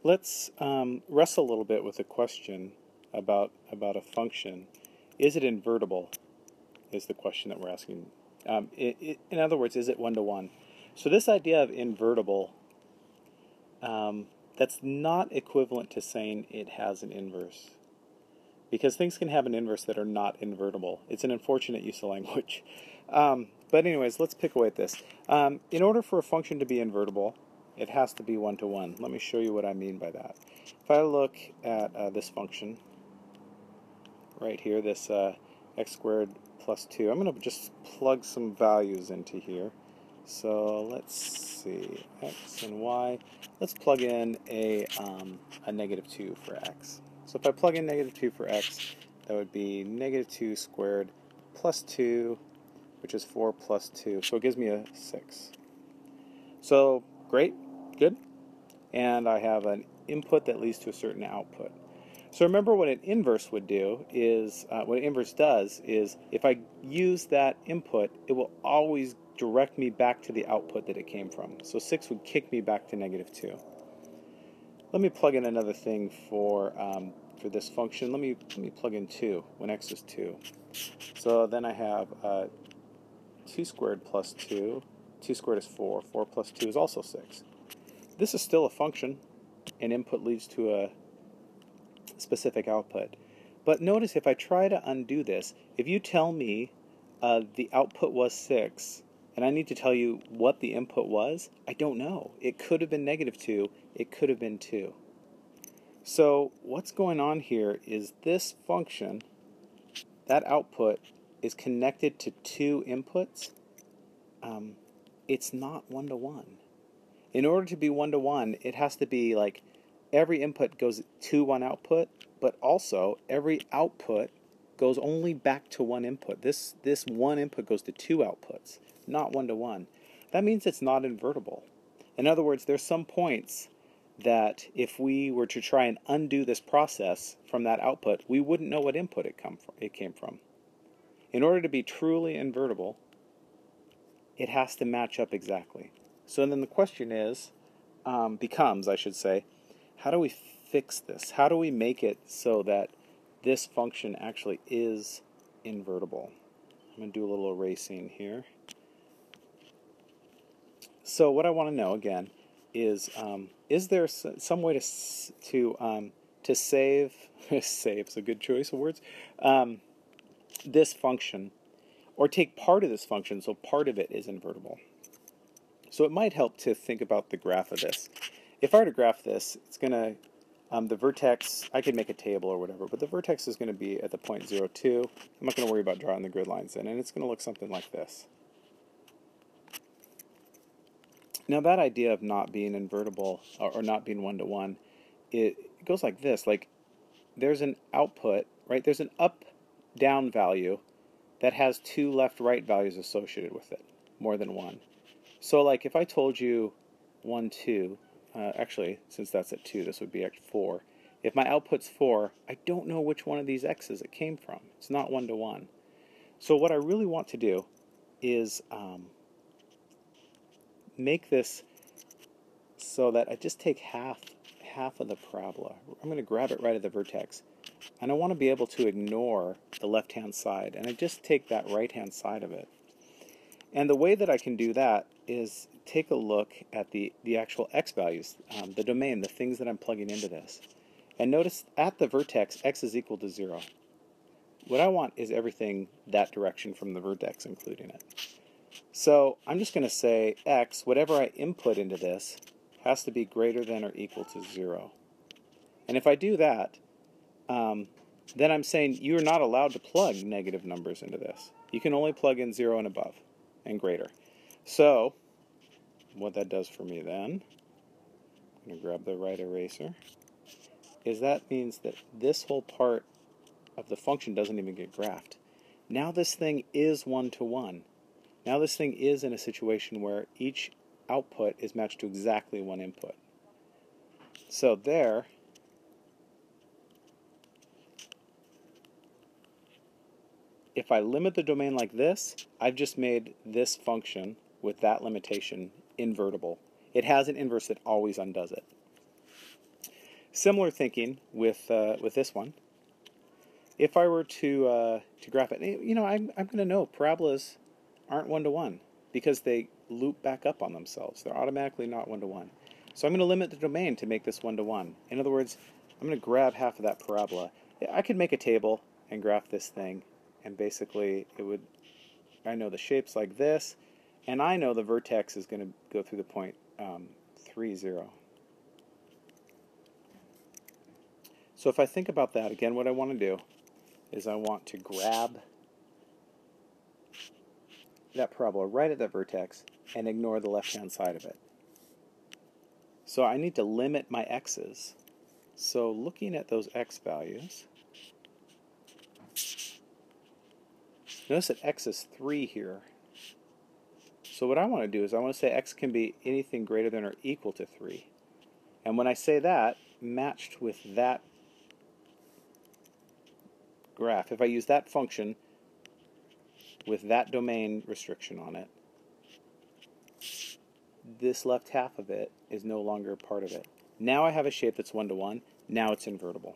Let's wrestle a little bit with a question about a function. Is it invertible? Is the question that we're asking. In other words, is it one-to-one? So this idea of invertible, that's not equivalent to saying it has an inverse. Because things can have an inverse that are not invertible. It's an unfortunate use of language. But anyways, let's pick away at this. In order for a function to be invertible, it has to be one-to-one. Let me show you what I mean by that. If I look at this function right here, this x squared plus 2, I'm going to just plug some values into here. So let's see, x and y. Let's plug in a negative 2 for x. So if I plug in negative 2 for x, that would be negative 2 squared plus 2, which is 4 plus 2. So it gives me a 6. So great, good. And I have an input that leads to a certain output. So remember what an inverse would do is, what an inverse does is, if I use that input, it will always direct me back to the output that it came from. So 6 would kick me back to negative 2. Let me plug in another thing for this function. Let me plug in 2 when x is 2. So then I have 2 squared plus 2. 2 squared is 4. 4 plus 2 is also 6. This is still a function. An input leads to a specific output. But notice if I try to undo this, if you tell me the output was 6, and I need to tell you what the input was, I don't know. It could have been negative 2. It could have been 2. So what's going on here is this function, that output, is connected to 2 inputs. It's not one-to-one. In order to be one-to-one, it has to be like every input goes to one output, but also every output goes only back to one input. This one input goes to 2 outputs, not one-to-one. That means it's not invertible. In other words, there's some points that if we were to try and undo this process from that output, we wouldn't know what input it came from. In order to be truly invertible, it has to match up exactly. So then the question is, becomes, I should say, how do we fix this? How do we make it so that this function actually is invertible? I'm going to do a little erasing here. So what I want to know, again, is there some way to save, save is a good choice of words, this function, or take part of this function so part of it is invertible? So it might help to think about the graph of this. If I were to graph this, it's going to, the vertex, I could make a table or whatever, but the vertex is going to be at the point 0, 2. I'm not going to worry about drawing the grid lines in, and it's going to look something like this. Now that idea of not being invertible, or not being one-to-one, it goes like this. Like, there's an output, right? There's an up-down value that has 2 left-right values associated with it, more than one. So like if I told you 1, 2, actually, since that's at 2, this would be at 4. If my output's 4, I don't know which one of these x's it came from. It's not one-to-one. So what I really want to do is make this so that I just take half of the parabola. I'm going to grab it right at the vertex. And I want to be able to ignore the left-hand side. And I just take that right-hand side of it. And the way that I can do that is take a look at the actual x values, the domain, the things that I'm plugging into this. And notice at the vertex, x is equal to 0. What I want is everything that direction from the vertex, including it. So I'm just going to say x, whatever I input into this, has to be greater than or equal to 0. And if I do that, then I'm saying you're not allowed to plug negative numbers into this. You can only plug in 0 and above and greater. So what that does for me then, I'm going to grab the right eraser, is that means that this whole part of the function doesn't even get graphed. Now this thing is one-to-one. Now this thing is in a situation where each output is matched to exactly one input. So there, if I limit the domain like this, I've just made this function with that limitation invertible. It has an inverse that always undoes it. Similar thinking with this one. If I were to graph it, I'm going to know parabolas aren't one-to-one because they loop back up on themselves. They're automatically not one-to-one. So I'm going to limit the domain to make this one-to-one. In other words, I'm going to grab half of that parabola. I could make a table and graph this thing, and basically I know the shape's like this, and I know the vertex is going to go through the point 3, 0. So if I think about that, again, what I want to do is I want to grab that parabola right at that vertex and ignore the left-hand side of it. So I need to limit my x's. So looking at those x values, notice that x is 3 here. So what I want to do is I want to say x can be anything greater than or equal to 3. And when I say that, matched with that graph, if I use that function with that domain restriction on it, this left half of it is no longer part of it. Now I have a shape that's one-to-one. Now it's invertible.